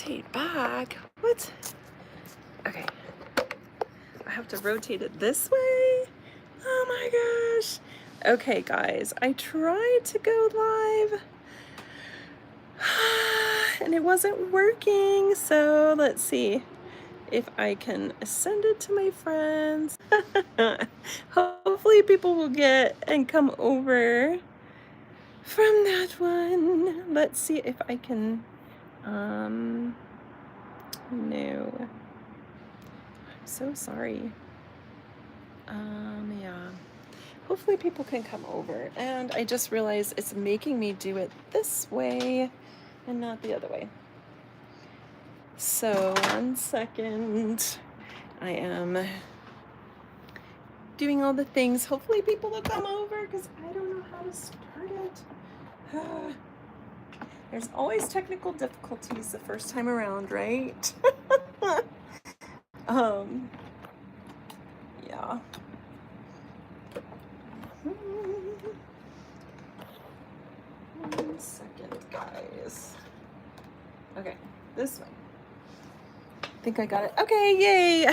rotate back. What? Okay. I have to rotate it this way? Oh my gosh. Okay, guys, I tried to go live and it wasn't working. So let's see if I can send it to my friends. Hopefully people will get and come over from that one. Let's see if I can, no, I'm so sorry. Yeah, hopefully people can come over, and I just realized it's making me do it this way and not the other way. So 1 second, I am doing all the things. Hopefully people will come over because I don't know how to start it. There's always technical difficulties the first time around, right? Yeah. 1 second, guys. Okay, this way. I think I got it. Okay, yay!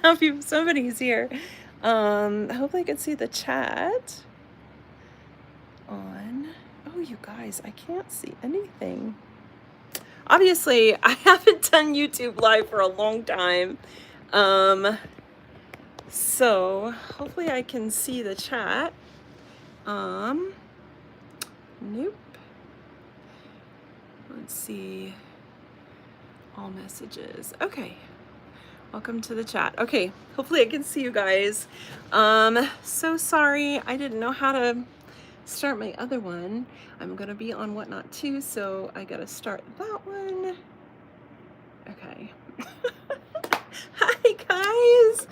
Now somebody's here. Hopefully I can see the chat on. Oh, you guys, I can't see anything. Obviously, I haven't done YouTube Live for a long time. So hopefully I can see the chat. Nope. Let's see. All messages. Okay. Welcome to the chat. Okay, hopefully I can see you guys. So sorry, I didn't know how to start my other one. I'm gonna be on Whatnot too, so I gotta start that one. Okay. Hi guys.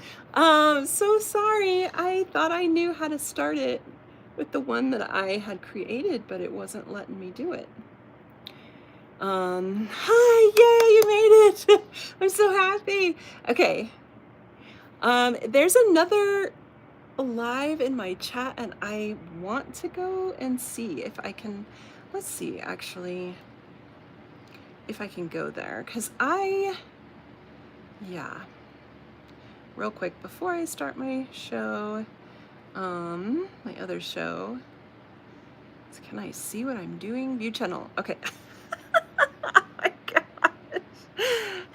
So sorry. I thought I knew how to start it with the one that I had created, but it wasn't letting me do it. Hi, yay, you made it. I'm so happy. Okay. There's another live in my chat and I want to go and see if I can, let's see actually, if I can go there, because yeah, real quick before I start my show, my other show, can I see what I'm doing? View channel, okay. Oh my gosh.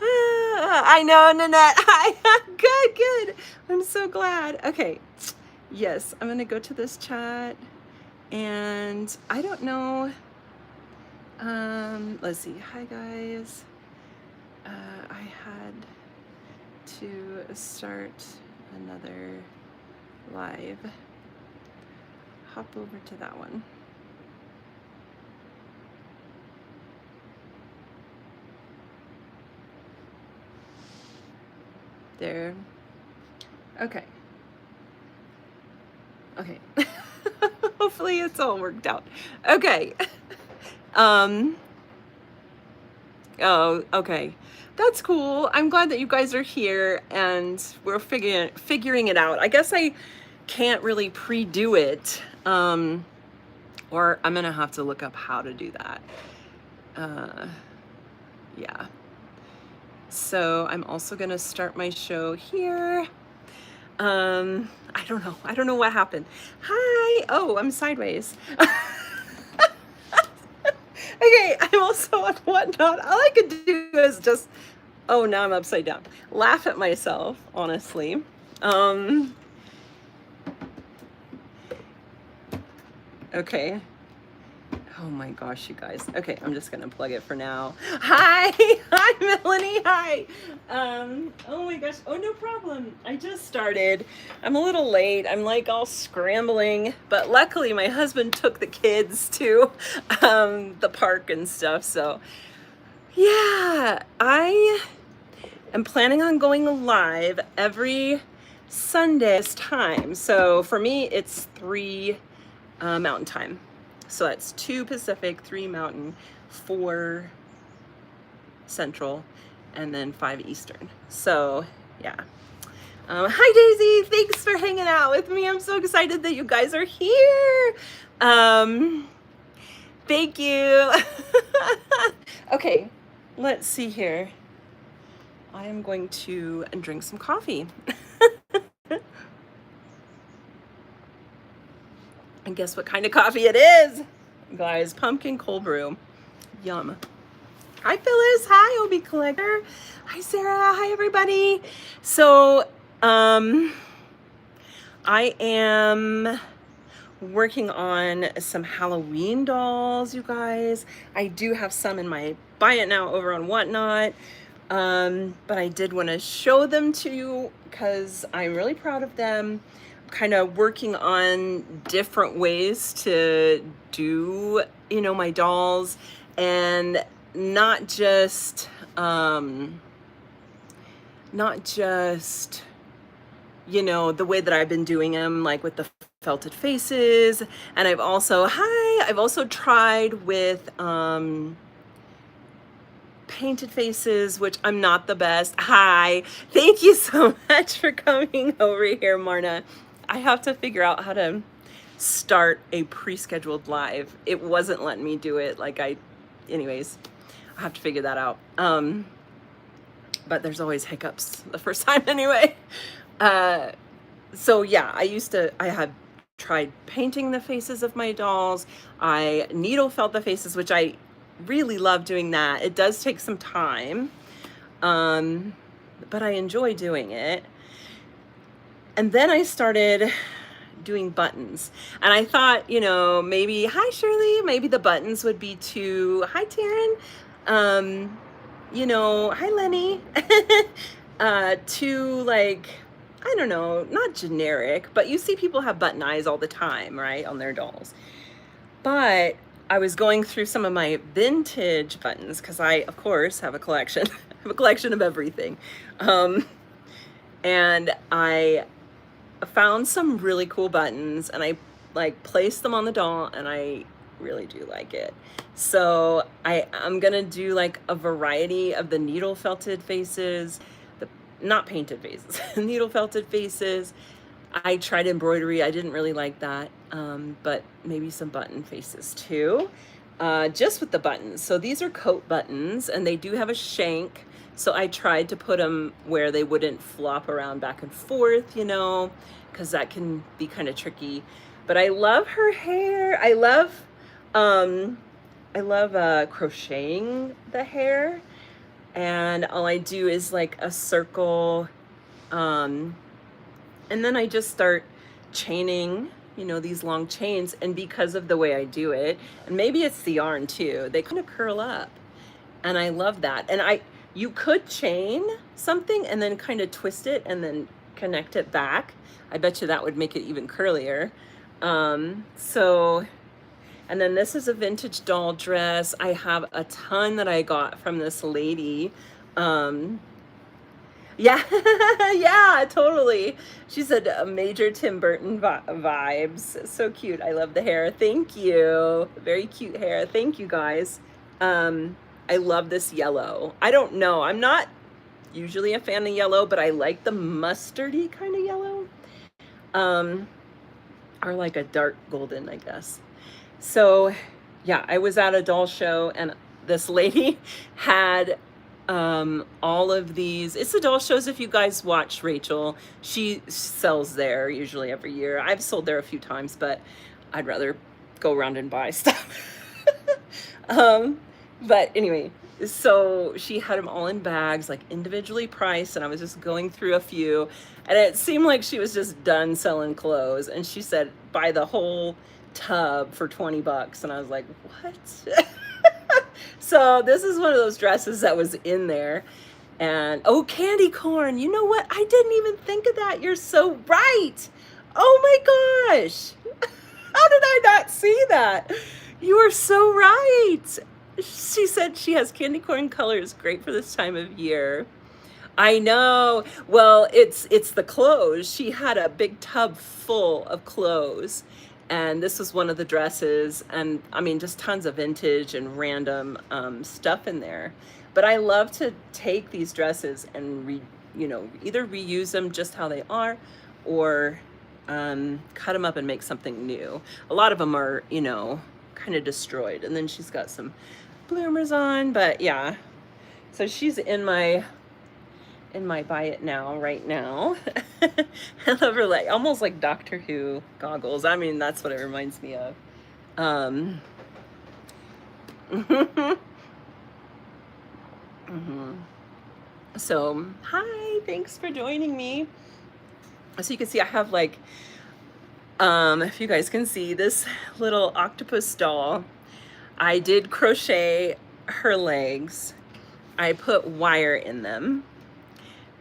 I know, Nanette. Good. I'm so glad. Okay. Yes, I'm gonna go to this chat, and I don't know. Let's see. Hi guys. I had to start another live. Hop over to that one. There. Okay. Hopefully it's all worked out. Okay. Oh, okay. That's cool. I'm glad that you guys are here and we're figuring it out. I guess I can't really pre-do it. Or I'm gonna have to look up how to do that. Yeah. So I'm also gonna start my show here. I don't know what happened. Hi. Oh, I'm sideways. Okay, I'm also on Whatnot. All I could do is just, oh, now I'm upside down. Laugh at myself, honestly. Okay. Oh my gosh, you guys. Okay, I'm just gonna plug it for now. Hi, Melanie, hi. Oh my gosh, oh, no problem. I just started. I'm a little late. I'm like all scrambling, but luckily my husband took the kids to the park and stuff. So yeah, I am planning on going live every Sunday this time. So for me, it's 3 Mountain Time. So that's 2 Pacific, 3 Mountain, 4 Central, and then 5 Eastern. So yeah. Hi Daisy, thanks for hanging out with me. I'm so excited that you guys are here. Thank you. Okay, let's see here. I am going to drink some coffee. And guess what kind of coffee it is, guys? Pumpkin cold brew. Yum. Hi, Phyllis. Hi, Obi Collector. Hi, Sarah. Hi, everybody. So, I am working on some Halloween dolls, you guys. I do have some in my buy it now over on Whatnot. But I did want to show them to you because I'm really proud of them. I'm kind of working on different ways to do, you know, my dolls, and not just, you know, the way that I've been doing them, like with the felted faces. And I've also tried with, painted faces, which I'm not the best. Hi, thank you so much for coming over here, Marna. I have to figure out how to start a pre-scheduled live. It wasn't letting me do it anyways, I have to figure that out. But there's always hiccups the first time anyway. So yeah, I had tried painting the faces of my dolls. I needle felt the faces, which I really love doing that. It does take some time, but I enjoy doing it. And then I started doing buttons, and I thought, you know, maybe, hi Shirley, maybe the buttons would be too, hi Taryn, you know, hi Lenny, too, like, I don't know, not generic, but you see people have button eyes all the time, right, on their dolls. But I was going through some of my vintage buttons because I, of course, have a collection. I have a collection of everything. And I found some really cool buttons, and I like placed them on the doll, and I really do like it. So I'm gonna do like a variety of the needle felted faces, not painted faces, needle felted faces. I tried embroidery. I didn't really like that, but maybe some button faces too, just with the buttons. So these are coat buttons, and they do have a shank. So I tried to put them where they wouldn't flop around back and forth, you know, because that can be kind of tricky. But I love her hair. I love crocheting the hair, and all I do is like a circle, and then I just start chaining, you know, these long chains. And because of the way I do it, and maybe it's the yarn too, they kind of curl up. And I love that. And you could chain something and then kind of twist it and then connect it back. I bet you that would make it even curlier. So, and then this is a vintage doll dress. I have a ton that I got from this lady. Yeah, yeah, totally. She said major Tim Burton vibes. So cute. I love the hair. Thank you. Very cute hair. Thank you, guys. I love this yellow. I don't know. I'm not usually a fan of yellow, but I like the mustardy kind of yellow. Or like a dark golden, I guess. So yeah, I was at a doll show, and this lady had all of these. It's the doll shows. If you guys watch Rachel, she sells there usually every year. I've sold there a few times, but I'd rather go around and buy stuff. But anyway, so she had them all in bags, like individually priced, and I was just going through a few, and it seemed like she was just done selling clothes, and she said buy the whole tub for $20, and I was like, what? So this is one of those dresses that was in there. And oh, candy corn, you know what? I didn't even think of that. You're so right. Oh my gosh. How did I not see that? You are so right. She said she has candy corn colors, great for this time of year. I know. Well, it's the clothes. She had a big tub full of clothes, and this was one of the dresses, and I mean, just tons of vintage and random stuff in there. But I love to take these dresses and either reuse them just how they are, or cut them up and make something new. A lot of them are, kind of destroyed. And then she's got some bloomers on, but yeah. So she's in my buy it now right now. I love her, like almost like Doctor Who goggles. I mean, that's what it reminds me of. Um, mhm. So, hi, thanks for joining me. So you can see I have like, if you guys can see this little octopus doll, I did crochet her legs. I put wire in them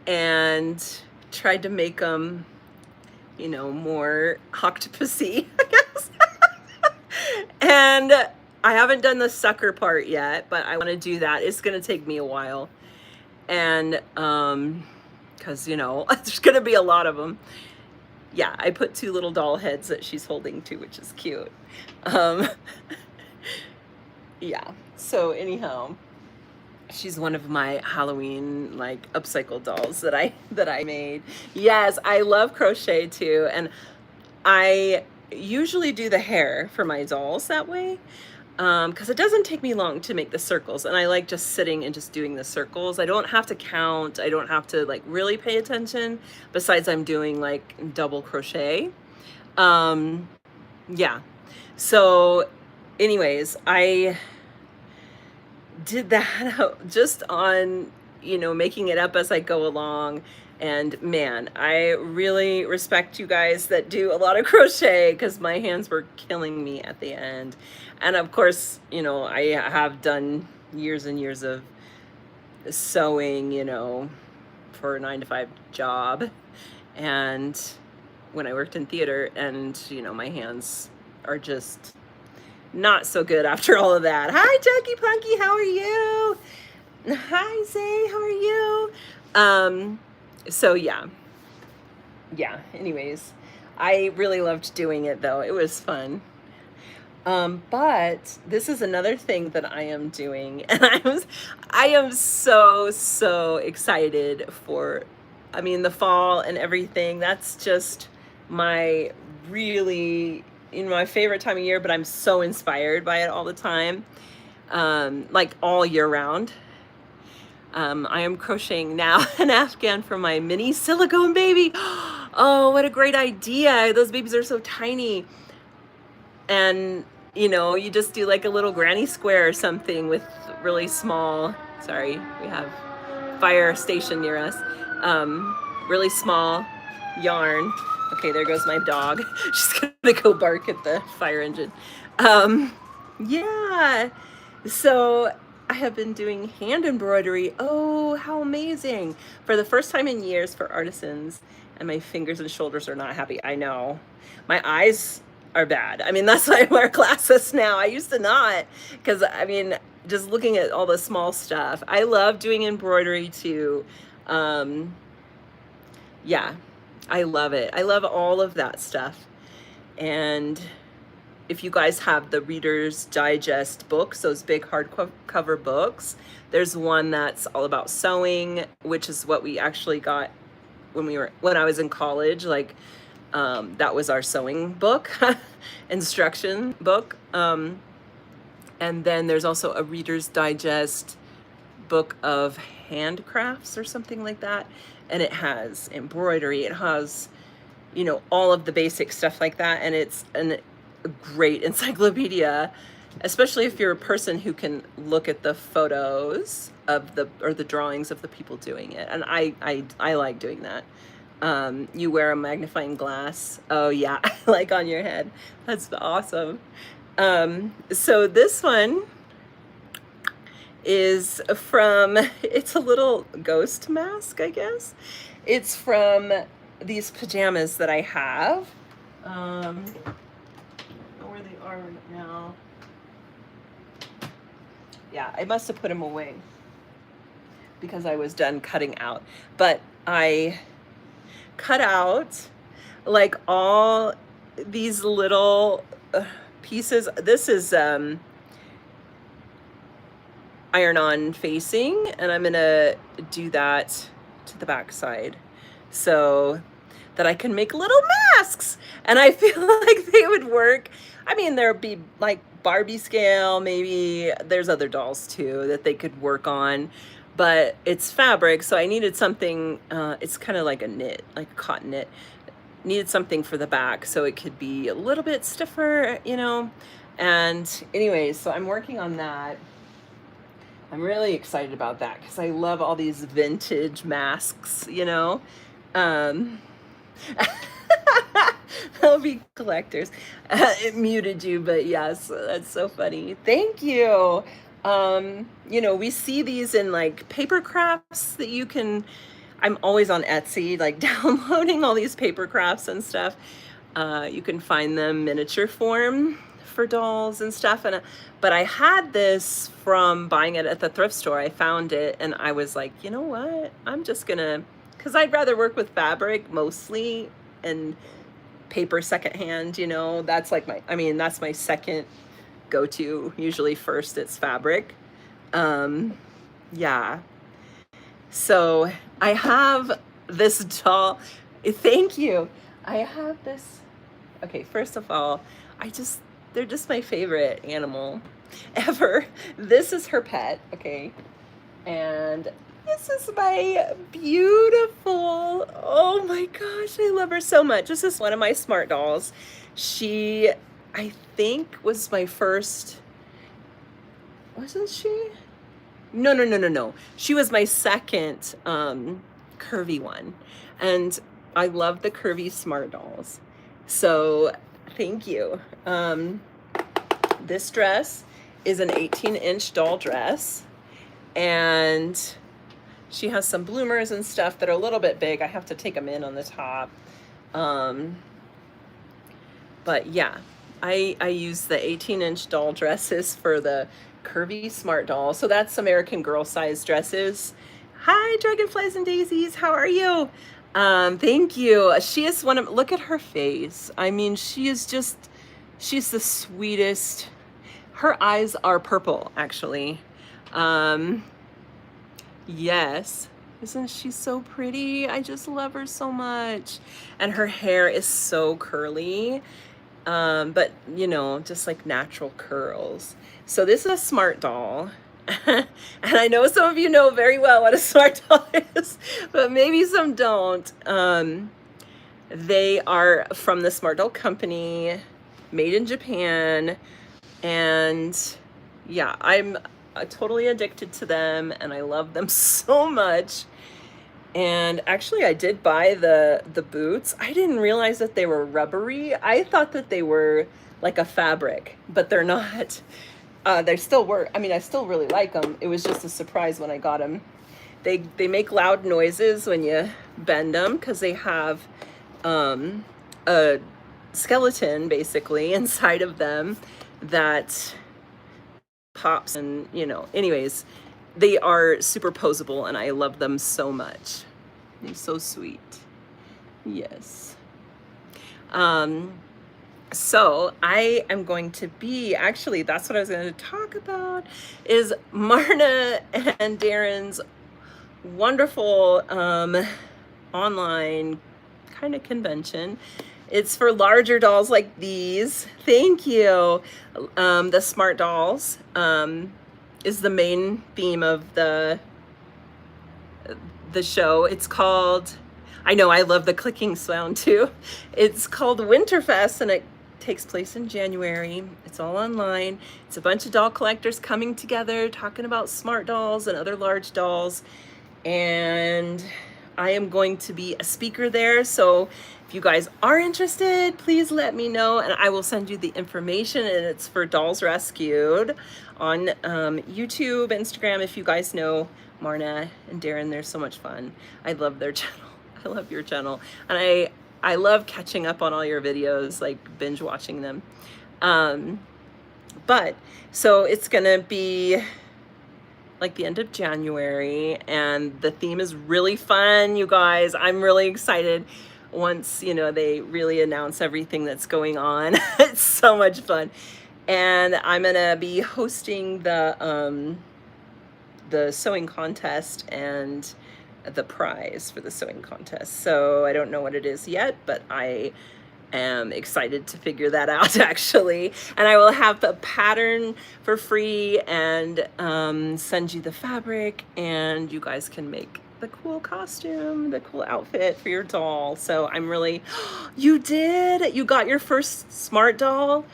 and tried to make them, you know, more octopusy, I guess. And I haven't done the sucker part yet, but I want to do that. It's going to take me a while. And because, you know, there's going to be a lot of them. Yeah, I put 2 little doll heads that she's holding too, which is cute. Yeah, so anyhow, she's one of my Halloween like upcycle dolls that I made. Yes, I love crochet too, and I usually do the hair for my dolls that way, because it doesn't take me long to make the circles, and I like just sitting and just doing the circles. I don't have to count. I don't have to like really pay attention. Besides, I'm doing like double crochet. Yeah. So, anyways, I did that just on, you know, making it up as I go along. And man, I really respect you guys that do a lot of crochet, because my hands were killing me at the end. And of course, you know, I have done years and years of sewing, you know, for a 9-to-5 job. And when I worked in theater, and, you know, my hands are just not so good after all of that. Hi, Jackie Punky, how are you? Hi, Zay, how are you? So yeah. Anyways, I really loved doing it though. It was fun. But this is another thing that I am doing, and I am so excited for, I mean, the fall and everything. That's just my really, you know, my favorite time of year, but I'm so inspired by it all the time, like all year round. I am crocheting now an Afghan for my mini silicone baby. Oh, what a great idea. Those babies are so tiny. And, you know, you just do like a little granny square or something with really small, sorry, we have fire station near us, really small yarn. Okay, there goes my dog. She's gonna go bark at the fire engine. Yeah, so I have been doing hand embroidery. Oh, how amazing. For the first time in years for artisans, and my fingers and shoulders are not happy. I know. My eyes are bad. I mean, that's why I wear glasses now. I used to not, because I mean, just looking at all the small stuff. I love doing embroidery too. Yeah, I love it. I love all of that stuff. And if you guys have the Reader's Digest books, those big hardcover books, there's one that's all about sewing, which is what we actually got when I was in college. Like, that was our sewing book, instruction book. And then there's also a Reader's Digest book of handcrafts or something like that. And it has embroidery, it has, you know, all of the basic stuff like that. And it's a great encyclopedia, especially if you're a person who can look at the photos of the drawings of the people doing it. And I like doing that. You wear a magnifying glass. Oh yeah, like on your head. That's awesome. So this one is from, it's a little ghost mask, I guess. It's from these pajamas that I have. I don't know where they are now. Yeah, I must have put them away because I was done cutting out. But I cut out like all these little pieces. This is iron-on facing, and I'm gonna do that to the back side so that I can make little masks. And I feel like they would work. I mean, there'd be like Barbie scale, maybe there's other dolls too that they could work on, but it's fabric, so I needed something, it's kind of like a knit, like a cotton knit. Needed something for the back so it could be a little bit stiffer, you know. And anyways, so I'm working on that. I'm really excited about that because I love all these vintage masks, you know. Um, They'll be collectors. It muted you, but yes, that's so funny. Thank you. You know, we see these in like paper crafts that you can, I'm always on Etsy, like downloading all these paper crafts and stuff. You can find them miniature form for dolls and stuff. And but I had this from buying it at the thrift store. I found it and I was like, you know what? I'm just gonna, because I'd rather work with fabric mostly and paper secondhand, you know. That's like my, I mean, that's my second go-to. Usually first it's fabric. Yeah. So I have this doll. Thank you. I have this. Okay, first of all, they're just my favorite animal ever. This is her pet, okay? And this is my beautiful, oh my gosh, I love her so much. This is one of my smart dolls. She, I think, was my first, wasn't she? No. She was my second curvy one. And I love the curvy smart dolls. So thank you. This dress is an 18-inch doll dress. And she has some bloomers and stuff that are a little bit big. I have to take them in on the top. But yeah, I use the 18-inch doll dresses for the curvy smart doll. So that's American Girl size dresses. Hi, dragonflies and daisies. How are you? Thank you. She is one of, look at her face. I mean, she's the sweetest. Her eyes are purple, actually. Yes. Isn't she so pretty? I just love her so much. And her hair is so curly. But you know, just like natural curls. So this is a smart doll. And I know some of you know very well what a smart doll is, but maybe some don't. They are from the Smart Doll Company, made in Japan. And yeah, I'm totally addicted to them and I love them so much. And actually I did buy the boots. I didn't realize that they were rubbery. I thought that they were like a fabric, but they're not. They still work. I mean, I still really like them. It was just a surprise when I got them. They make loud noises when you bend them because they have a skeleton basically inside of them that pops and, you know, anyways, they are super posable and I love them so much. They're so sweet. Yes. So I am going to be, actually, that's what I was going to talk about, is Marna and Darren's wonderful online kind of convention. It's for larger dolls like these. Thank you. The smart dolls is the main theme of the show. It's called, I know, I love the clicking sound too. It's called Winterfest and it takes place in January. It's all online. It's a bunch of doll collectors coming together, talking about smart dolls and other large dolls. And I am going to be a speaker there. So if you guys are interested, please let me know and I will send you the information. And it's for Dolls Rescued on YouTube, Instagram. If you guys know Marna and Darren, they're so much fun. I love their channel. I love your channel. And I love catching up on all your videos, like binge watching them. But so it's gonna be like the end of January and the theme is really fun, you guys. I'm really excited once, you know, they really announce everything that's going on. It's so much fun. And I'm gonna be hosting the sewing contest and the prize for the sewing contest. So I don't know what it is yet, but I am excited to figure that out actually. And I will have the pattern for free and send you the fabric, and you guys can make the cool costume, the cool outfit for your doll. So I'm really, you did? You got your first smart doll?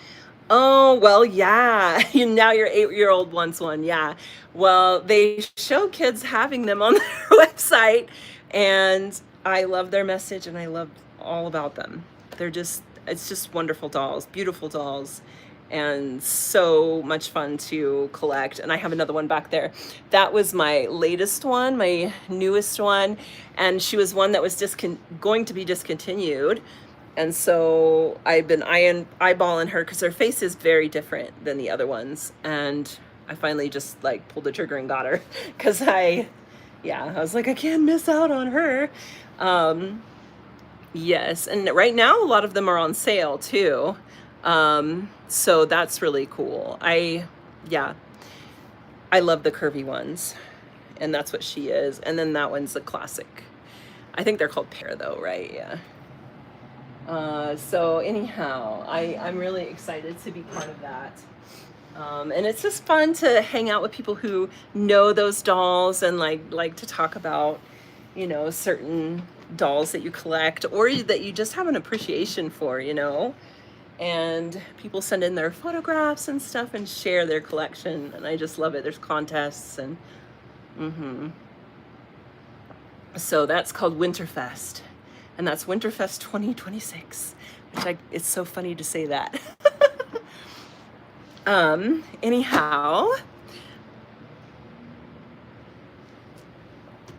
Oh, well, yeah. Now your 8-year-old wants one. Yeah. Well, they show kids having them on their website, and I love their message and I love all about them. They're just, it's just wonderful dolls, beautiful dolls, and so much fun to collect. And I have another one back there. That was my latest one, my newest one, and she was one that was going to be discontinued. And so I've been eyeballing her because her face is very different than the other ones. And I finally just like pulled the trigger and got her because I was like, I can't miss out on her. Yes, and right now a lot of them are on sale too. So that's really cool. I love the curvy ones, and that's what she is. And then that one's a classic. I think they're called pear though, right? Yeah. So anyhow, I'm really excited to be part of that. And it's just fun to hang out with people who know those dolls and like to talk about, you know, certain dolls that you collect or that you just have an appreciation for, you know. And people send in their photographs and stuff and share their collection, and I just love it. There's contests and so that's called Winterfest. And that's Winterfest 2026, which it's so funny to say that. Anyhow,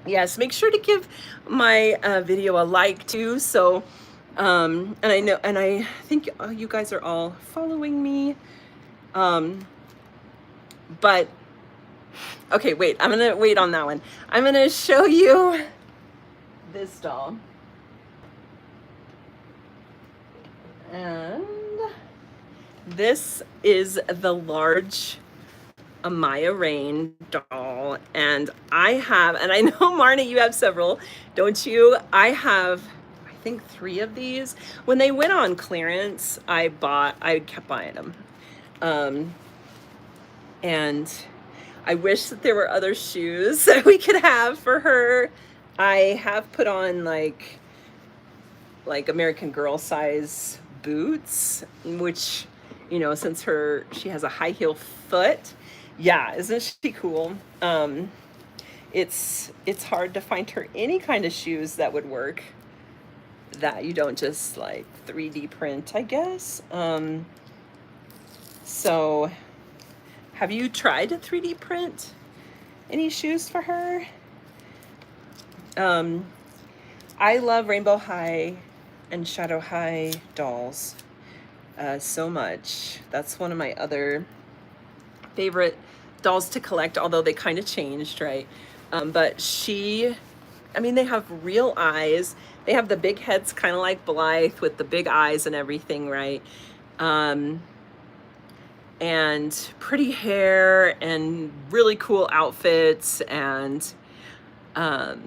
yes, make sure to give my video a like too. So, and I think you guys are all following me. But, okay, wait, I'm gonna wait on that one. I'm gonna show you this doll. And this is the large Amaya Rain doll, and I know Marna, you have several, don't you? I have, I think 3 of these. When they went on clearance, I kept buying them. And I wish that there were other shoes that we could have for her. I have put on like American Girl size boots, which, you know, since she has a high heel foot. Yeah, isn't she cool? It's hard to find her any kind of shoes that would work, that you don't just like 3D print, I guess. So have you tried to 3D print any shoes for her? I love Rainbow High and Shadow High dolls so much. That's one of my other favorite dolls to collect, although they kind of changed, right? But they have real eyes. They have the big heads, kind of like Blythe, with the big eyes and everything, right? And pretty hair and really cool outfits, and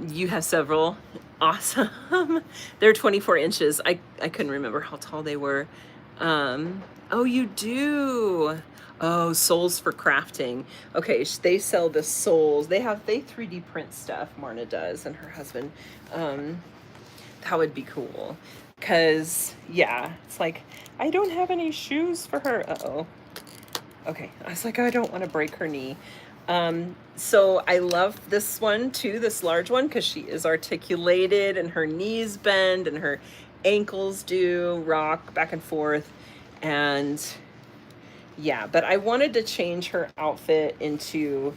you have several. Awesome. They're 24 inches. I couldn't remember how tall they were. Oh, you do. Oh, soles for crafting. Okay, they sell the soles. They 3D print stuff, Marna does, and her husband. That would be cool. Because, yeah, it's like, I don't have any shoes for her. Uh-oh. Okay, I was like, I don't want to break her knee. So I love this one too, this large one, because she is articulated and her knees bend and her ankles do rock back and forth. And yeah, but I wanted to change her outfit into,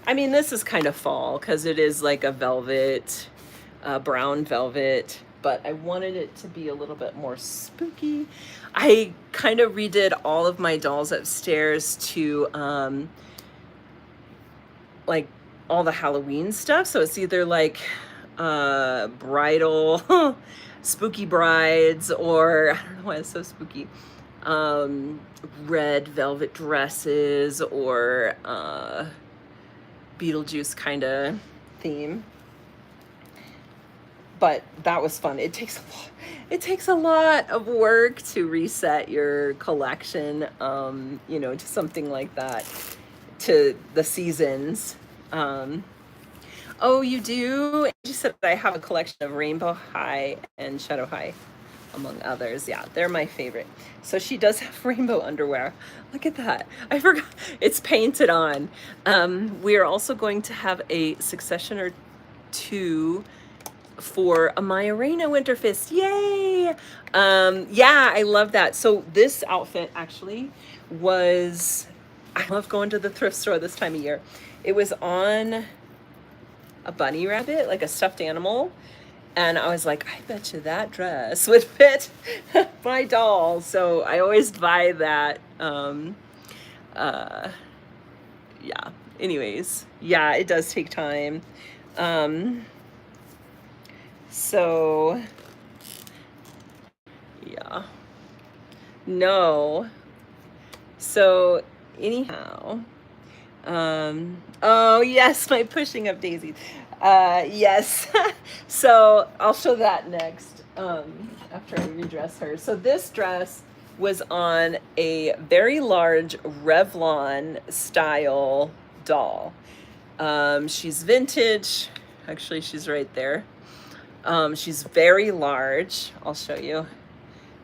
this is kind of fall because it is like a velvet, brown velvet, but I wanted it to be a little bit more spooky. I kind of redid all of my dolls upstairs to, like all the Halloween stuff. So it's either like bridal, spooky brides, or I don't know why it's so spooky, red velvet dresses, or Beetlejuice kind of theme. but that was fun. It takes a lot of work to reset your collection, you know, to something like that, to the seasons. Um, oh, you do? You said I have a collection of Rainbow High and Shadow High, among others. Yeah, they're my favorite. So she does have rainbow underwear. Look at that. I forgot. It's painted on. We are also going to have a succession or two for a Maya Reina Winterfest. Yay! Yeah, I love that. So this outfit actually was, I love going to the thrift store this time of year. It was on a bunny rabbit, like a stuffed animal. And I was like, I bet you that dress would fit my doll. So I always buy that. Uh, yeah. Anyways, yeah, it does take time. So yeah. No. So anyhow, oh yes, my pushing up daisies. Yes. So I'll show that next, after I redress her. So this dress was on a very large Revlon style doll. She's vintage. Actually, she's right there. She's very large. I'll show you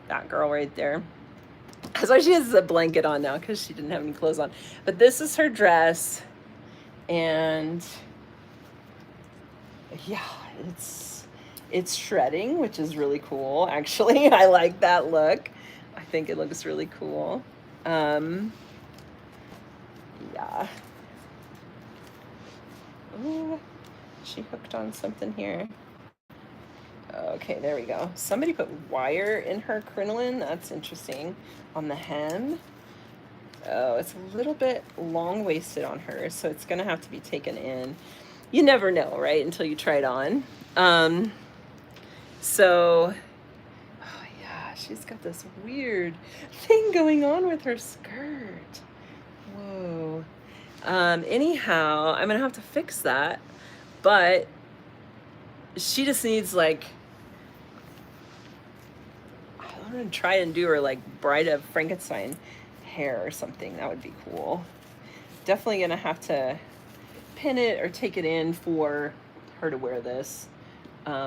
that girl right there. That's why she has a blanket on now, because she didn't have any clothes on. But this is her dress. And yeah, it's shredding, which is really cool. Actually, I like that look. I think it looks really cool. Yeah. Ooh, she hooked on something here. Okay, there we go. Somebody put wire in her crinoline. That's interesting. On the hem. Oh, it's a little bit long-waisted on her, so it's gonna have to be taken in. You never know, right? Until you try it on. So, oh yeah, she's got this weird thing going on with her skirt. Whoa. Anyhow, I'm gonna have to fix that, but she just needs, like, I'm gonna try and do her like Bride of Frankenstein hair or something. That would be cool. Definitely gonna have to pin it or take it in for her to wear this,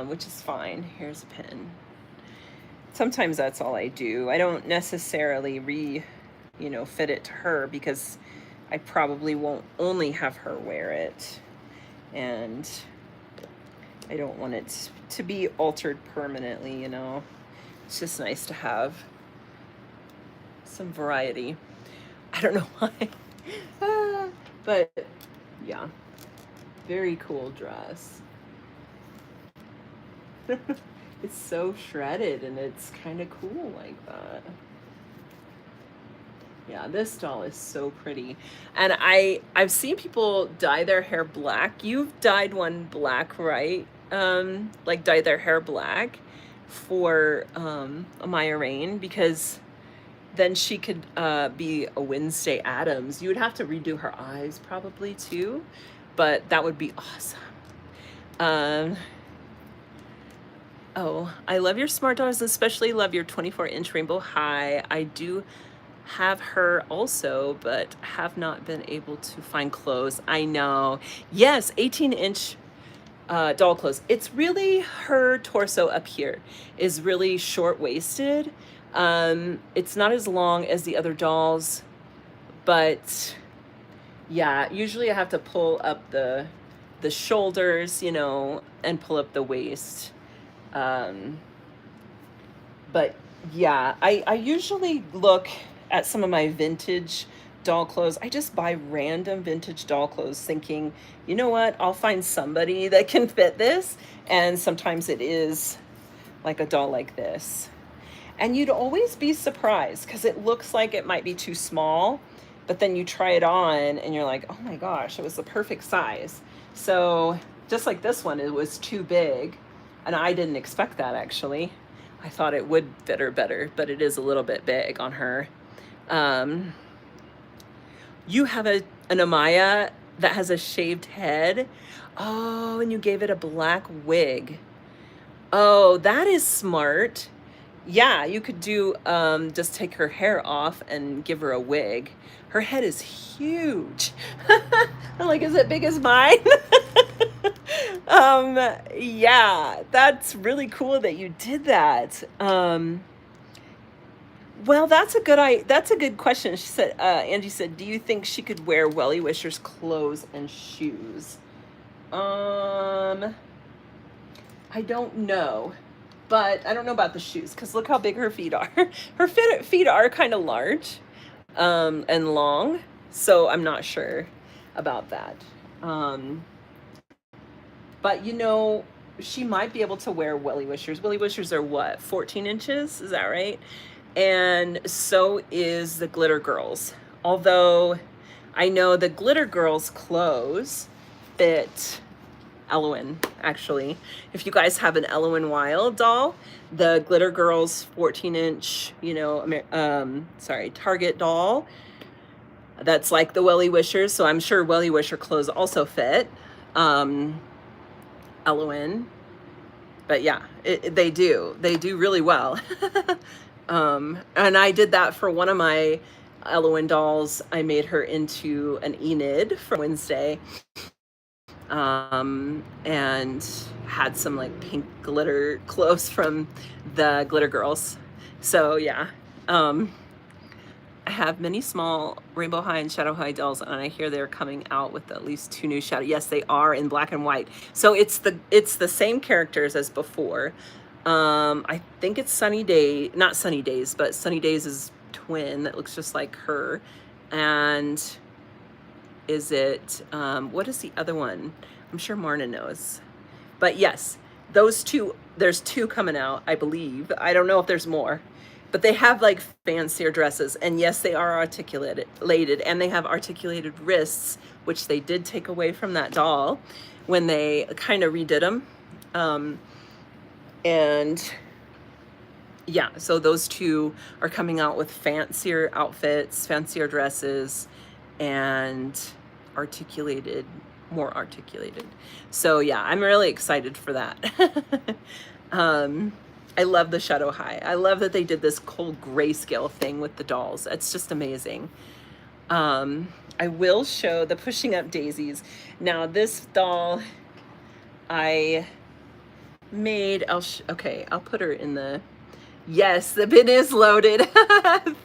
which is fine. Here's a pin. Sometimes that's all I do. I don't necessarily fit it to her, because I probably won't only have her wear it, and I don't want it to be altered permanently, you know. It's just nice to have some variety. I don't know why. But yeah, very cool dress. It's so shredded and it's kind of cool like that. Yeah, this doll is so pretty. And I've seen people dye their hair black. You've dyed one black, right? Like dye their hair black for Amaya Rain, because then she could be a Wednesday Addams. You would have to redo her eyes probably too, but that would be awesome. Oh, I love your smart dolls, especially love your 24-inch Rainbow High. I do have her also, but have not been able to find clothes. I know. Yes, 18-inch doll clothes. It's really her torso up here is really short-waisted. It's not as long as the other dolls, but yeah, usually I have to pull up the shoulders, you know, and pull up the waist. But yeah, I usually look at some of my vintage doll clothes. I just buy random vintage doll clothes thinking, you know what, I'll find somebody that can fit this. And sometimes it is like a doll like this. And you'd always be surprised, because it looks like it might be too small, but then you try it on and you're like, oh my gosh, it was the perfect size. So just like this one, it was too big. And I didn't expect that, actually. I thought it would fit her better, but it is a little bit big on her. You have an Amaya that has a shaved head. Oh, and you gave it a black wig. Oh, that is smart. Yeah, you could do just take her hair off and give her a wig. Her head is huge. I'm like, is it big as mine? um, yeah, that's really cool that you did that. Well, that's a good question. She said, Angie said, do you think she could wear Welly Wisher's clothes and shoes? Um, I don't know, but I don't know about the shoes because look how big her feet are. Her feet are kind of large, and long, so I'm not sure about that. Um, but she might be able to wear Welly Wishers. Welly Wishers are what, 14 inches? Is that right? And so is the Glitter Girls. Although I know the Glitter Girls clothes fit Elwyn, actually. If you guys have an Elwyn Wild doll, the Glitter Girls 14-inch, Target doll, that's like the Welly Wishers, so I'm sure Welly Wisher clothes also fit Elwyn. But yeah, they do really well. And I did that for one of my Elwyn dolls. I made her into an Enid for Wednesday, and had some like pink glitter clothes from the Glitter Girls. So yeah, I have many small Rainbow High and Shadow High dolls, and I hear they're coming out with at least 2 new shadow. Yes, they are in black and white. So it's the same characters as before. I think it's not Sunny Days, but Sunny Days' twin that looks just like her. And is it, what is the other one? I'm sure Marna knows. But yes, those two, there's 2 coming out, I believe. I don't know if there's more. But they have like fancier dresses, and yes, they are articulated, and they have articulated wrists, which they did take away from that doll when they kind of redid them. And yeah, so those 2 are coming out with fancier outfits, fancier dresses, and more articulated. So yeah, I'm really excited for that. I love the Shadow High. I love that they did this cold grayscale thing with the dolls. It's just amazing. I will show the Pushing Up Daisies. Now this doll I made, I'll put her in the, yes, the bin is loaded.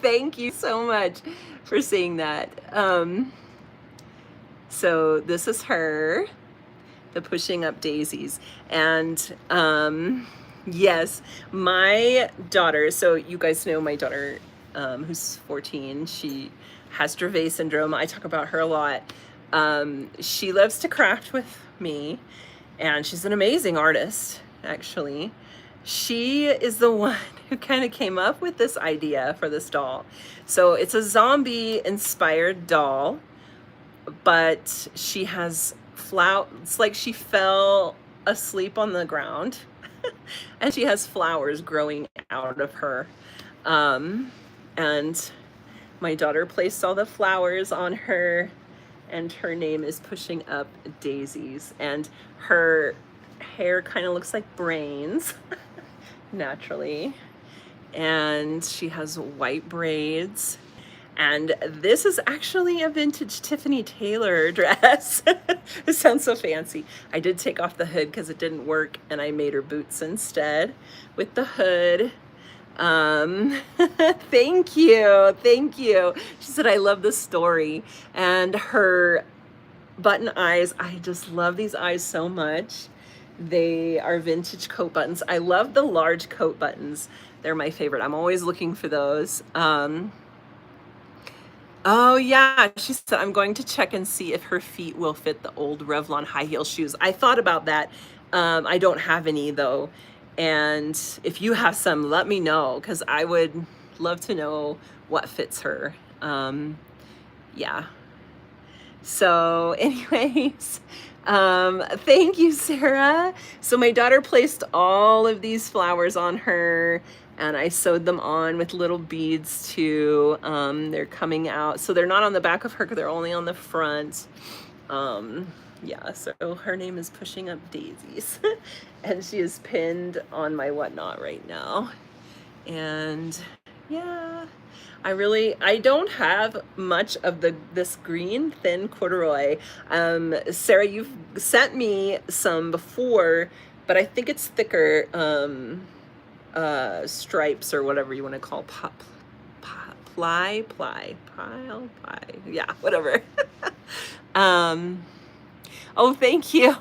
Thank you so much for saying that. So this is her, the Pushing Up Daisies. And yes, my daughter, so you guys know my daughter, who's 14, she has Dravet syndrome. I talk about her a lot. She loves to craft with me, and she's an amazing artist, actually. She is the one who kind of came up with this idea for this doll. So it's a zombie-inspired doll, but she has it's like she fell asleep on the ground and she has flowers growing out of her. And my daughter placed all the flowers on her, and her name is Pushing Up Daisies. And her hair kind of looks like brains, naturally. And she has white braids. And this is actually a vintage Tiffany Taylor dress. It sounds so fancy. I did take off the hood because it didn't work, and I made her boots instead with the hood. Thank you. She said, I love the story. And her button eyes, I just love these eyes so much. They are vintage coat buttons. I love the large coat buttons. They're my favorite. I'm always looking for those. Oh yeah, she said, I'm going to check and see if her feet will fit the old Revlon high heel shoes. I thought about that. I don't have any though. And if you have some, let me know, because I would love to know what fits her. Yeah. So anyways, thank you, Sarah. So my daughter placed all of these flowers on her, and I sewed them on with little beads too. They're coming out. So they're not on the back of her, they're only on the front. Yeah, so her name is Pushing Up Daisies. And she is pinned on my whatnot right now. And yeah, I don't have much of this green thin corduroy. Sarah, you've sent me some before, but I think it's thicker stripes or whatever you want to call ply, yeah, whatever. um oh, thank you.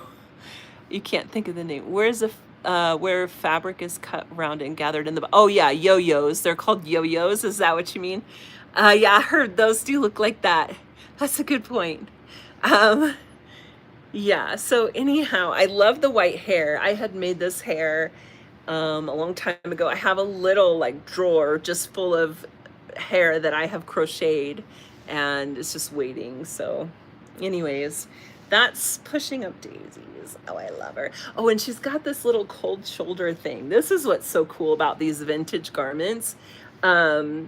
You can't think of the name. Where fabric is cut round and gathered in the, oh yeah, yo-yos. They're called yo-yos. Is that what you mean? Yeah, I heard those do look like that. That's a good point. Um, yeah, so anyhow, I love the white hair. I had made this hair a long time ago. I have a little like drawer just full of hair that I have crocheted, and it's just waiting. So anyways, that's Pushing Up Daisies. Oh, I love her. Oh, and she's got this little cold shoulder thing. This is what's so cool about these vintage garments. It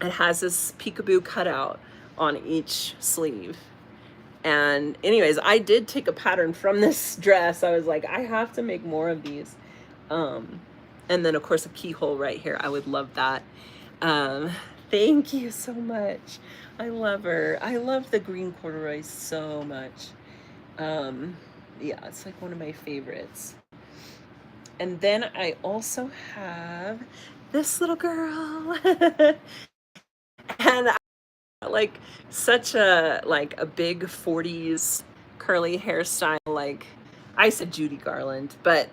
has this peekaboo cutout on each sleeve. And anyways, I did take a pattern from this dress. I was like, I have to make more of these. And then of course a keyhole right here. I would love that. Thank you so much. I love her. I love the green corduroy so much. Yeah, it's like one of my favorites. And then I also have this little girl. And like such a big 40s curly hairstyle, like I said Judy Garland, but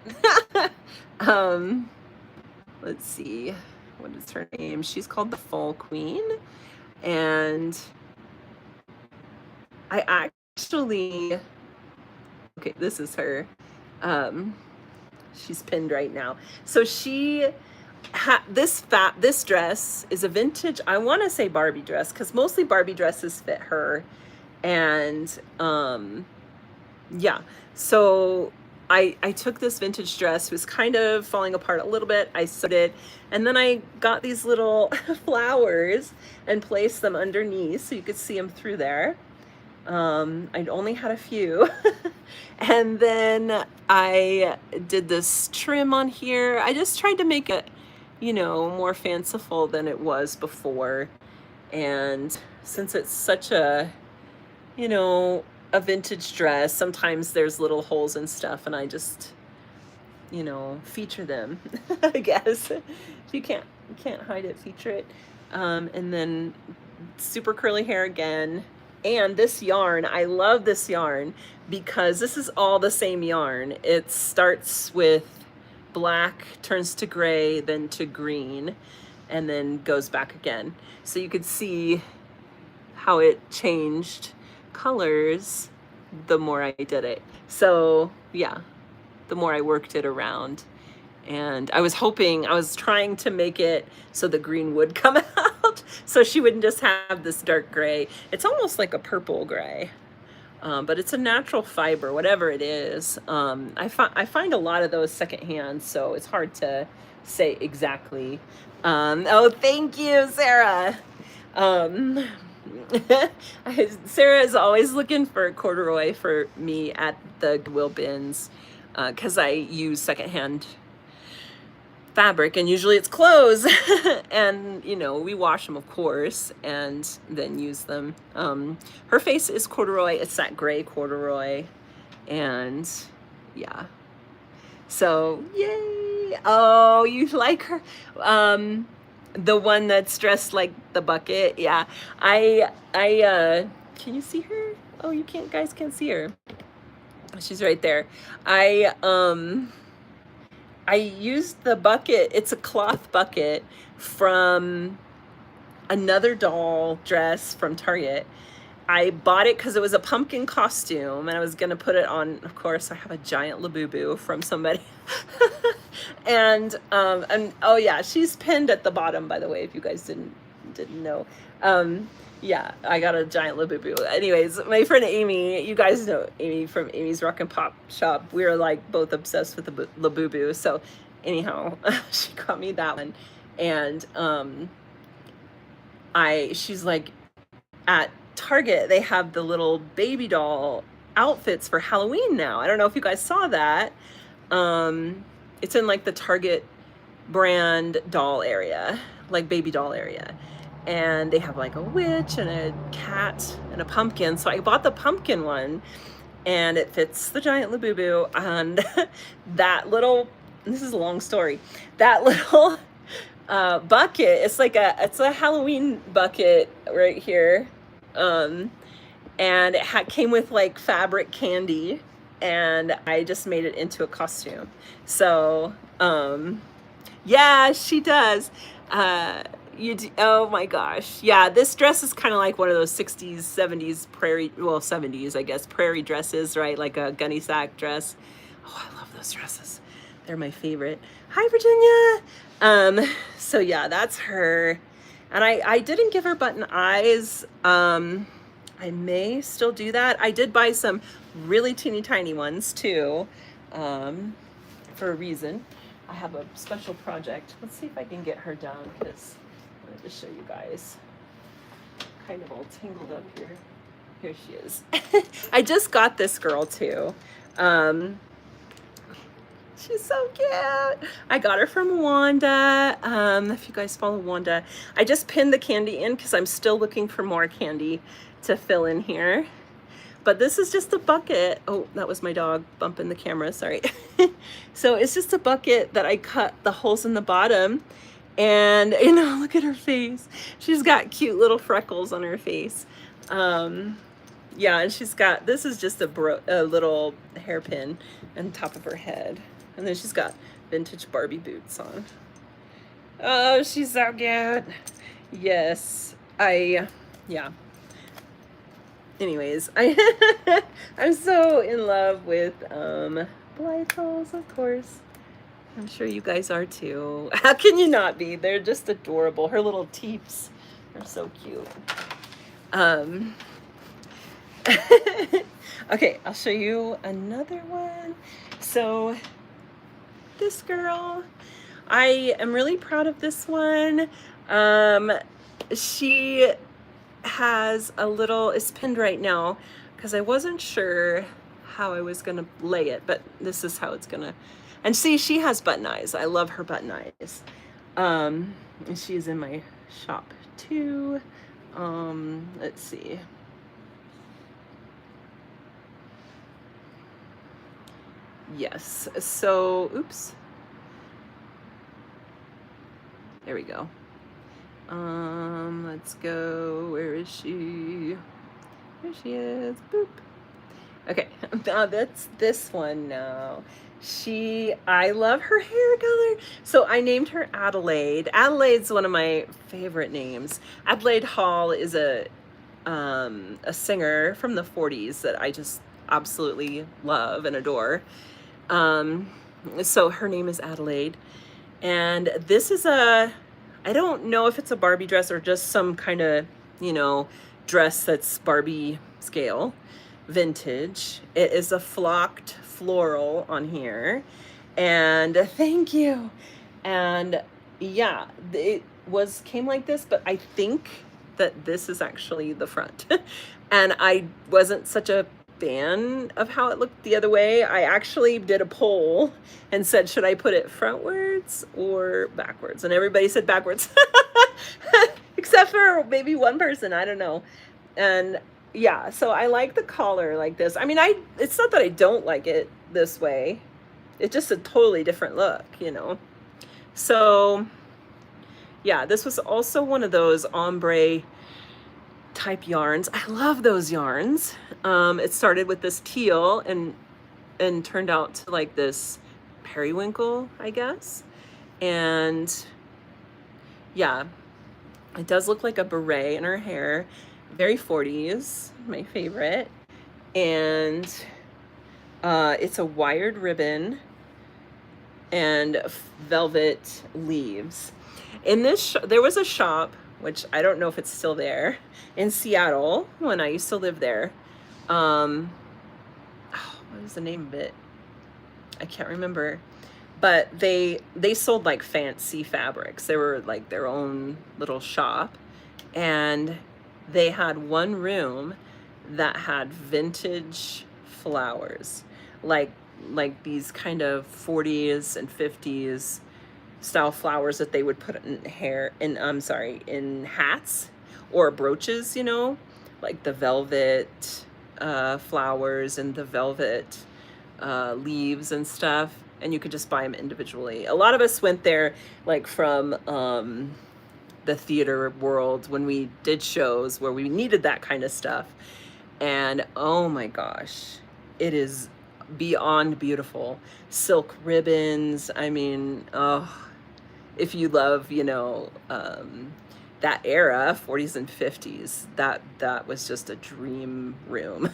let's see, what is her name? She's called the Fall Queen. And I actually, okay, this is her. She's pinned right now. So this dress is a vintage, I want to say Barbie dress, because mostly Barbie dresses fit her. And yeah, so I took this vintage dress. It was kind of falling apart a little bit. I sewed it, and then I got these little flowers and placed them underneath so you could see them through there. I'd only had a few. And then I did this trim on here. I just tried to make it, more fanciful than it was before. And since it's such a, a vintage dress, sometimes there's little holes and stuff, and I just, feature them, I guess. If you can't hide it, feature it. And then super curly hair again. And this yarn, I love this yarn because this is all the same yarn. It starts with black, turns to gray, then to green, and then goes back again. So you could see how it changed colors the more I did it. So yeah, the more I worked it around. And I was trying to make it so the green would come out, so she wouldn't just have this dark gray. It's almost like a purple gray, but it's a natural fiber, whatever it is. I find a lot of those secondhand, so it's hard to say exactly. Oh, thank you, Sarah. Sarah is always looking for corduroy for me at the Goodwill bins, because I use secondhand fabric, and usually it's clothes. And we wash them, of course, and then use them. Her face is corduroy. It's that gray corduroy. And yeah, so yay. Oh, you like her? The one that's dressed like the bucket. Yeah, I can you see her? Oh, you guys can't see her. She's right there. I used the bucket. It's a cloth bucket from another doll dress from Target. I bought it because it was a pumpkin costume, and I was gonna put it on. Of course, I have a giant Labubu from somebody. And oh yeah, she's pinned at the bottom, by the way, if you guys didn't know. Yeah, I got a giant Labubu. Anyways, my friend Amy, you guys know Amy from Amy's Rock and Pop Shop. We were like both obsessed with the Labubu. So anyhow, she got me that one. And she's like, at Target, they have the little baby doll outfits for Halloween now. I don't know if you guys saw that. It's in like the Target brand doll area, like baby doll area. And they have like a witch and a cat and a pumpkin. So I bought the pumpkin one, and it fits the giant Labubu. And that little, this is a long story, that little bucket, it's a Halloween bucket right here. And it came with like fabric candy, and I just made it into a costume. So yeah, she does. Oh my gosh. Yeah, this dress is kind of like one of those 60s, 70s prairie, well, 70s, I guess, prairie dresses, right? Like a gunny sack dress. Oh, I love those dresses. They're my favorite. Hi, Virginia. So yeah, that's her. And I didn't give her button eyes. I may still do that. I did buy some really teeny tiny ones too, for a reason. I have a special project. Let's see if I can get her down, because I wanted to show you guys. Kind of all tangled up here. Here she is. I just got this girl too. She's so cute. I got her from Wanda. If you guys follow Wanda, I just pinned the candy in because I'm still looking for more candy to fill in here. But this is just a bucket. Oh, that was my dog bumping the camera, sorry. So it's just a bucket that I cut the holes in the bottom. And, you know, look at her face. She's got cute little freckles on her face. Yeah, and she's got, this is just a little hairpin on top of her head. And then she's got vintage Barbie boots on. Oh, she's so cute. Yes, yeah. Anyways, I'm so in love with Blythe, of course. I'm sure you guys are too. How can you not be? They're just adorable. Her little teeps are so cute. Okay, I'll show you another one. So this girl, I am really proud of this one. She has a little, it's pinned right now because I wasn't sure how I was gonna lay it, but this is how it's gonna. And see, she has button eyes. I love her button eyes. And she's in my shop too. Let's see. Yes, so, oops. There we go. Let's go, where is she? There she is, boop. Okay, now that's this one now. I love her hair color. So I named her Adelaide. Adelaide's one of my favorite names. Adelaide Hall is a singer from the 40s that I just absolutely love and adore. So her name is Adelaide. And this is I don't know if it's a Barbie dress or just some kind of, you know, dress that's Barbie scale, vintage. It is a flocked floral on here. And thank you. And yeah, it came like this, but I think that this is actually the front. And I wasn't such a fan of how it looked the other way. I actually did a poll and said, should I put it frontwards or backwards? And everybody said backwards, except for maybe one person, I don't know. And yeah, so I like the collar like this. I mean, it's not that I don't like it this way. It's just a totally different look, you know? So yeah, this was also one of those ombre type yarns. I love those yarns. It started with this teal and turned out to like this periwinkle, I guess. And yeah, it does look like a beret in her hair. Very 40s, my favorite. And it's a wired ribbon and velvet leaves. In this, there was a shop, which I don't know if it's still there, in Seattle when I used to live there. What was the name of it? I can't remember. But they sold like fancy fabrics. They were like their own little shop. And they had one room that had vintage flowers, like these kind of 40s and 50s style flowers that they would put in hair, in in hats or brooches, you know, like the velvet flowers and the velvet leaves and stuff. And you could just buy them individually. A lot of us went there like from the theater world when we did shows where we needed that kind of stuff. And oh my gosh, it is beyond beautiful. Silk ribbons. I mean, oh, if you love, you know, that era, 40s and 50s, that was just a dream room,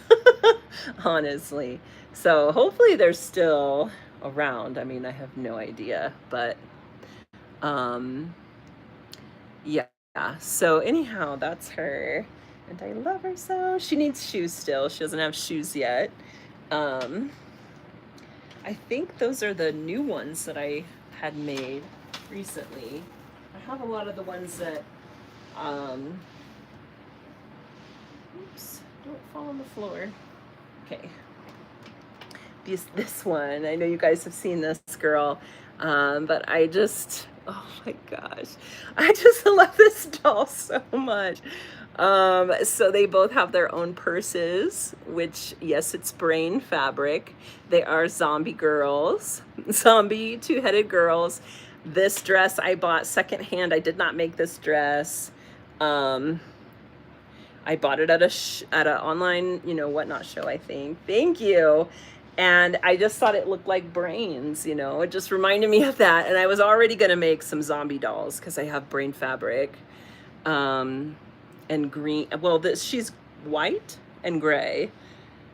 honestly. So hopefully they're still around. I mean, I have no idea, but um, yeah. So anyhow, that's her, and I love her so. She needs shoes still. She doesn't have shoes yet. I think those are the new ones that I had made recently. I have a lot of the ones that, oops, don't fall on the floor. Okay. This one, I know you guys have seen this girl, but I just, oh my gosh, I just love this doll so much. So they both have their own purses, which, yes, it's brain fabric. They are zombie girls, zombie two-headed girls. This dress I bought secondhand. I did not make this dress. I bought it at an online, you know, whatnot show, I think. Thank you. And I just thought it looked like brains, you know, it just reminded me of that. And I was already going to make some zombie dolls because I have brain fabric, and green. Well, she's white and gray,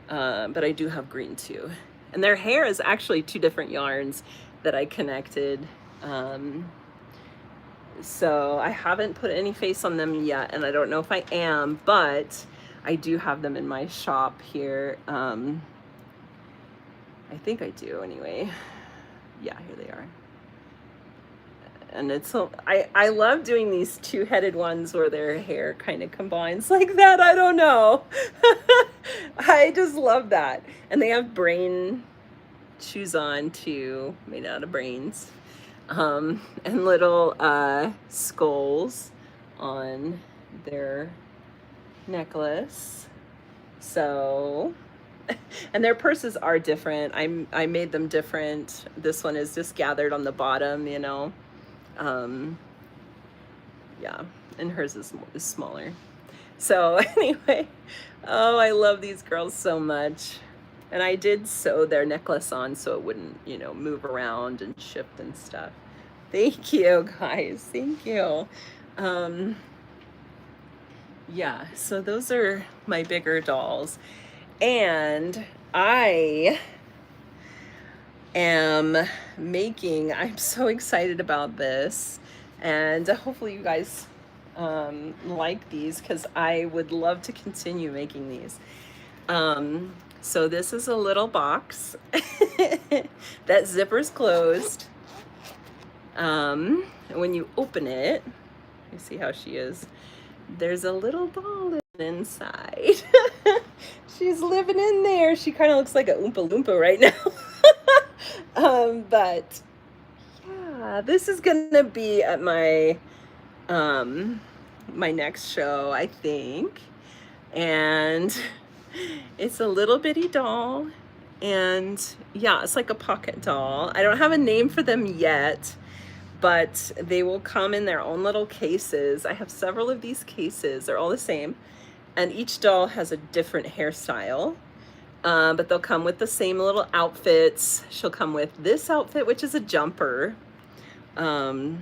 but I do have green too. And their hair is actually two different yarns that I connected. So I haven't put any face on them yet, and I don't know if I am, but I do have them in my shop here. I think I do anyway. Yeah, here they are. And it's so, I love doing these two-headed ones where their hair kind of combines like that. I don't know. I just love that. And they have brain shoes on too, made out of brains. And little skulls on their necklace. So, and their purses are different. I made them different. This one is just gathered on the bottom, you know. Yeah, and hers is smaller. So anyway, oh, I love these girls so much. And I did sew their necklace on so it wouldn't, you know, move around and shift and stuff. Thank you, guys. Thank you. Yeah, so those are my bigger dolls. And I am making, I'm so excited about this. And hopefully you guys like these, because I would love to continue making these. So this is a little box that zipper's closed. And when you open it, you see how she is. There's a little doll inside. She's living in there. She kind of looks like a Oompa Loompa right now. But yeah, this is gonna be at my my next show, I think. And it's a little bitty doll, and yeah, it's like a pocket doll. I don't have a name for them yet, but they will come in their own little cases. I have several of these cases. They're all the same, and each doll has a different hairstyle, but they'll come with the same little outfits. She'll come with this outfit, which is a jumper. Oh,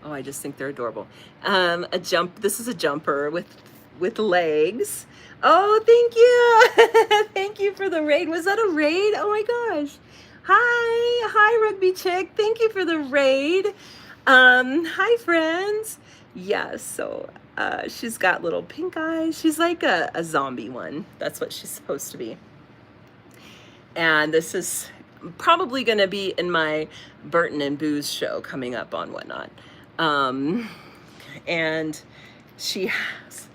I just think they're adorable. This is a jumper with legs. Oh, thank you. Thank you for the raid. Was that a raid? Oh my gosh. Hi, Rugby Chick. Thank you for the raid. Hi, friends. Yes, so she's got little pink eyes. She's like a zombie one. That's what she's supposed to be. And this is probably going to be in my Burton and Booze show coming up on Whatnot. And she has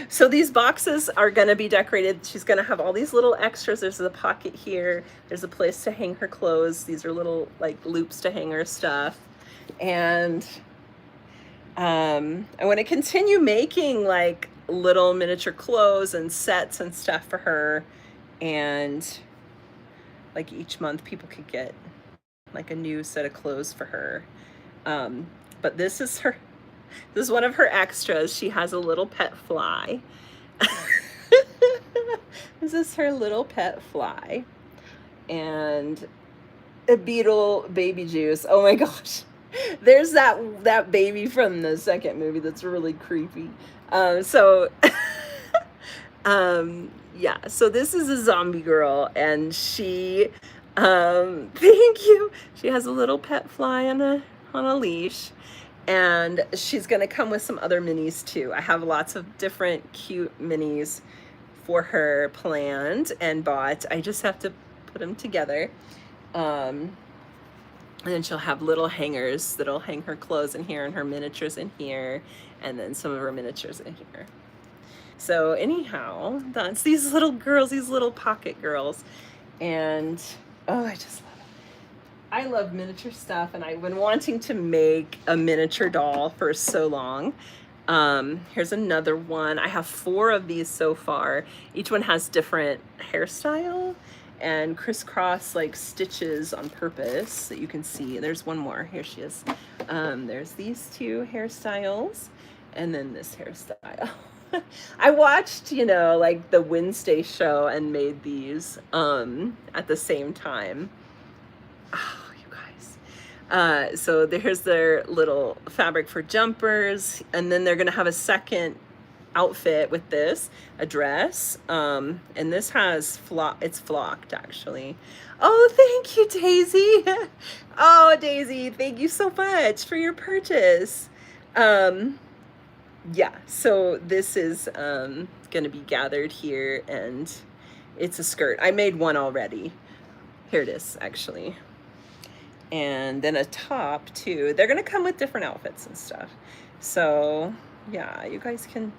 So these boxes are going to be decorated. She's going to have all these little extras. There's a pocket here. There's a place to hang her clothes. These are little like loops to hang her stuff. And I want to continue making like little miniature clothes and sets and stuff for her. And like each month people could get like a new set of clothes for her. But this is one of her extras. She has a little pet fly. This is her little pet fly. And a beetle baby juice. Oh my gosh. There's that baby from the second movie that's really creepy. Yeah, so this is a zombie girl, and she thank you. She has a little pet fly on a leash, and she's gonna come with some other minis too. I have lots of different cute minis for her planned and bought. I just have to put them together. And then she'll have little hangers that'll hang her clothes in here and her miniatures in here, and then some of her miniatures in here. So anyhow, that's these little girls, these little pocket girls. And oh, I just love it. I love miniature stuff, and I've been wanting to make a miniature doll for so long. Here's another one. I have 4 of these so far. Each one has different hairstyle and crisscross like stitches on purpose that you can see. There's one more. Here she is. There's these 2 hairstyles, and then this hairstyle. I watched, like the Wednesday show and made these at the same time. Oh, you guys. So there's their little fabric for jumpers, and then they're gonna have a second outfit with this, a dress, and this has it's flocked actually. Oh, thank you, Daisy. Oh, Daisy, thank you so much for your purchase. Yeah, so this is gonna be gathered here, and it's a skirt. I made one already. Here it is actually. And then a top too. They're gonna come with different outfits and stuff. So yeah, you guys can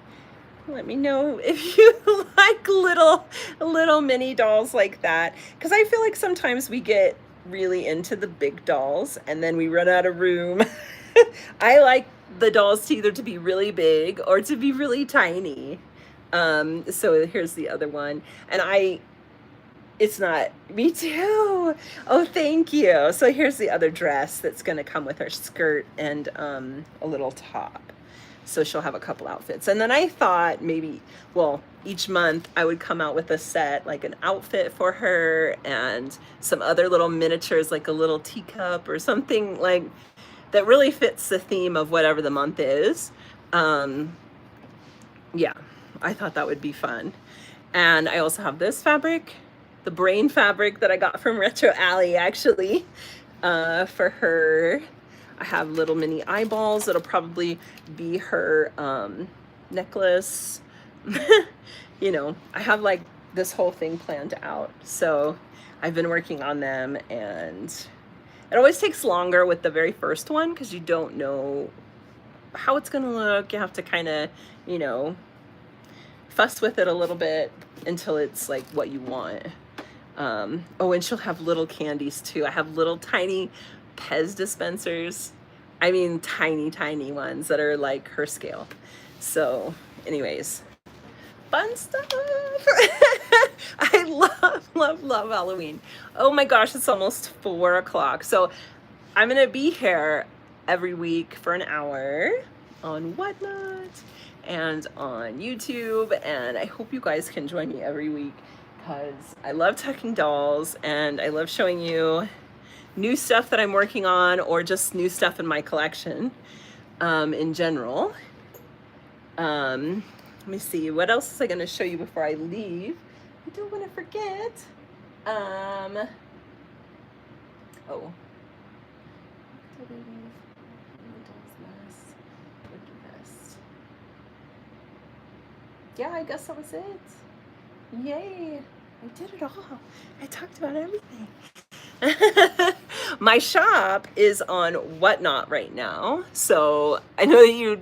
let me know if you like little mini dolls like that, because I feel like sometimes we get really into the big dolls and then we run out of room. I like the dolls to either to be really big or to be really tiny. So here's the other one, and it's not, me too. Oh, thank you. So here's the other dress that's going to come with her skirt and a little top. So she'll have a couple outfits. And then I thought maybe, well, each month I would come out with a set, like an outfit for her and some other little miniatures, like a little teacup or something like that really fits the theme of whatever the month is. Yeah, I thought that would be fun. And I also have this fabric, the brain fabric that I got from Retro Alley actually, for her. I have little mini eyeballs that'll probably be her necklace. I have like this whole thing planned out. So I've been working on them, and it always takes longer with the very first one because you don't know how it's gonna look. You have to kind of, fuss with it a little bit until it's like what you want. Oh, and she'll have little candies too. I have little tiny Pez dispensers. I mean, tiny ones that are like her scale. So anyways, fun stuff. I love Halloween. Oh my gosh, it's almost 4 o'clock. So I'm gonna be here every week for an hour on Whatnot and on YouTube, and I hope you guys can join me every week because I love talking dolls and I love showing you new stuff that I'm working on or just new stuff in my collection in general. Let me see, what else is I going to show you before I leave? I don't want to forget. Oh. Yeah, I guess that was it. Yay. I did it all. I talked about everything. my shop is on Whatnot right now. So I know that you,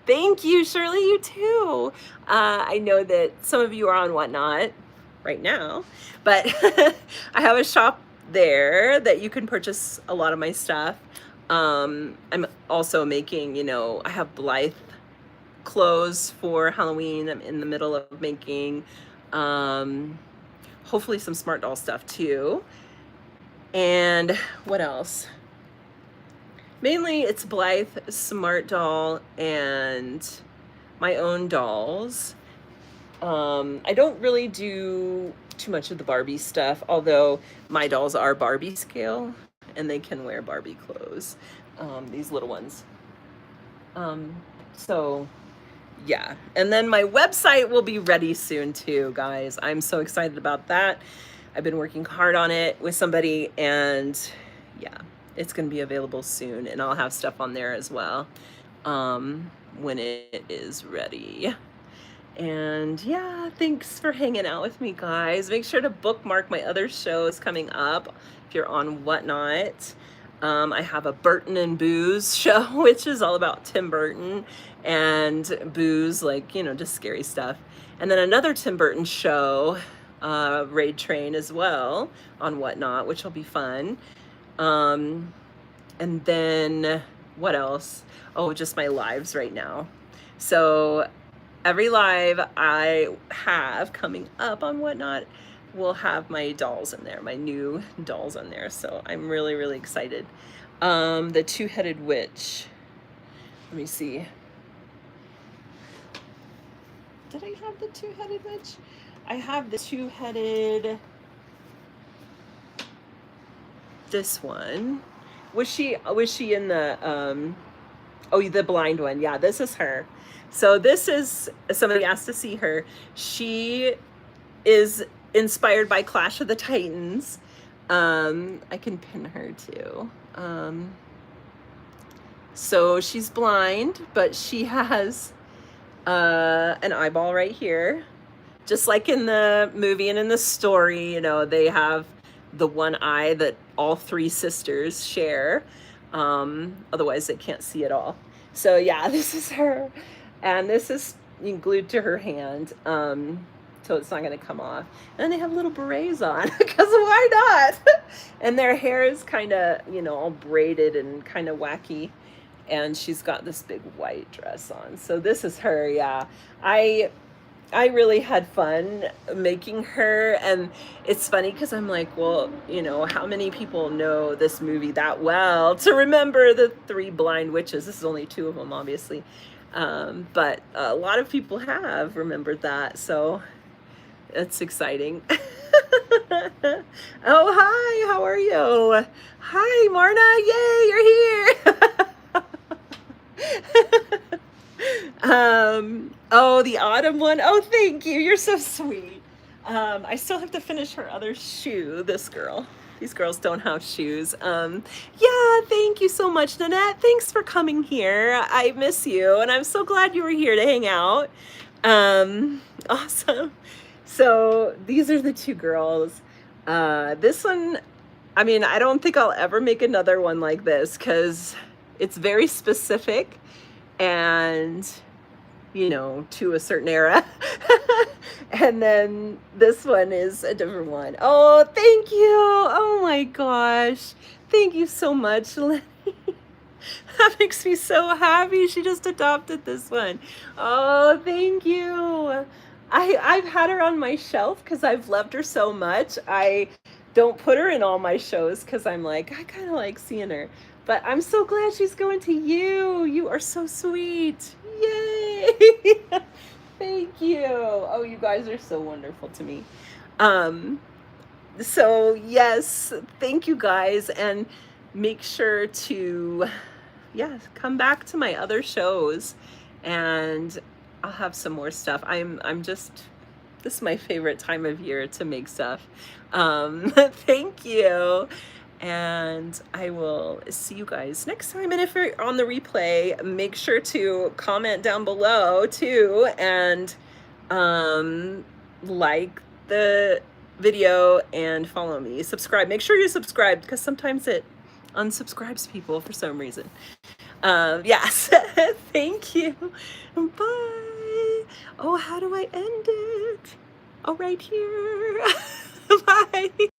thank you, Shirley, you too. I know that some of you are on Whatnot right now, but I have a shop there that you can purchase a lot of my stuff. I'm also making, I have Blythe clothes for Halloween. I'm in the middle of making, hopefully some Smart Doll stuff too. And what else? Mainly it's Blythe, Smart Doll, and my own dolls. I don't really do too much of the Barbie stuff, although my dolls are Barbie scale and they can wear Barbie clothes, these little ones. So yeah, and then my website will be ready soon too, guys. I'm so excited about that. I've been working hard on it with somebody, and yeah, it's gonna be available soon, and I'll have stuff on there as well when it is ready. And yeah, thanks for hanging out with me, guys. Make sure to bookmark my other shows coming up if you're on Whatnot. I have a Burton and Booze show, which is all about Tim Burton and booze, like, just scary stuff. And then another Tim Burton show, Raid Train as well, on Whatnot, which will be fun. And then what else? Oh, just my lives right now. So every live I have coming up on Whatnot will have my dolls in there, my new dolls in there. So I'm really, really excited. The two-headed witch. Let me see. Did I have the two-headed witch? I have the two-headed, this one. Was she in the, oh, the blind one. Yeah, this is her. So this is, somebody asked to see her. She is inspired by Clash of the Titans. I can pin her too. So she's blind, but she has an eyeball right here. Just like in the movie and in the story, they have the one eye that all three sisters share. Otherwise they can't see at all. So yeah, this is her. And this is glued to her hand, so it's not going to come off. And they have little berets on, because why not? And their hair is kind of, all braided and kind of wacky. And she's got this big white dress on. So this is her, yeah. I really had fun making her. And it's funny because I'm like, well, how many people know this movie that well to remember the three blind witches? This is only two of them, obviously. But a lot of people have remembered that, so it's exciting. Oh, hi, how are you? Hi, Marna, yay, you're here. Oh, the autumn one. Oh, thank you, you're so sweet. I still have to finish her other shoe, this girl. These girls don't have shoes. Yeah, thank you so much, Nanette. Thanks for coming here. I miss you, and I'm so glad you were here to hang out. Awesome. So these are the two girls. This one, I don't think I'll ever make another one like this because it's very specific and, to a certain era. And then this one is a different one. Oh, thank you. Oh my gosh. Thank you so much, Lenny. That makes me so happy. She just adopted this one. Oh, thank you. I've had her on my shelf because I've loved her so much. I don't put her in all my shows because I'm like, I kind of like seeing her. But I'm so glad she's going to you. You are so sweet. Yay. Thank you. Oh, you guys are so wonderful to me. So yes, thank you guys, and make sure to, come back to my other shows, and I'll have some more stuff. This is my favorite time of year to make stuff. Thank you. And I will see you guys next time. And if you're on the replay, make sure to comment down below too, and like the video and follow me. Subscribe. Make sure you subscribe because sometimes it unsubscribes people for some reason. Yes. Thank you. Bye. Oh, how do I end it? Oh, right here. Bye.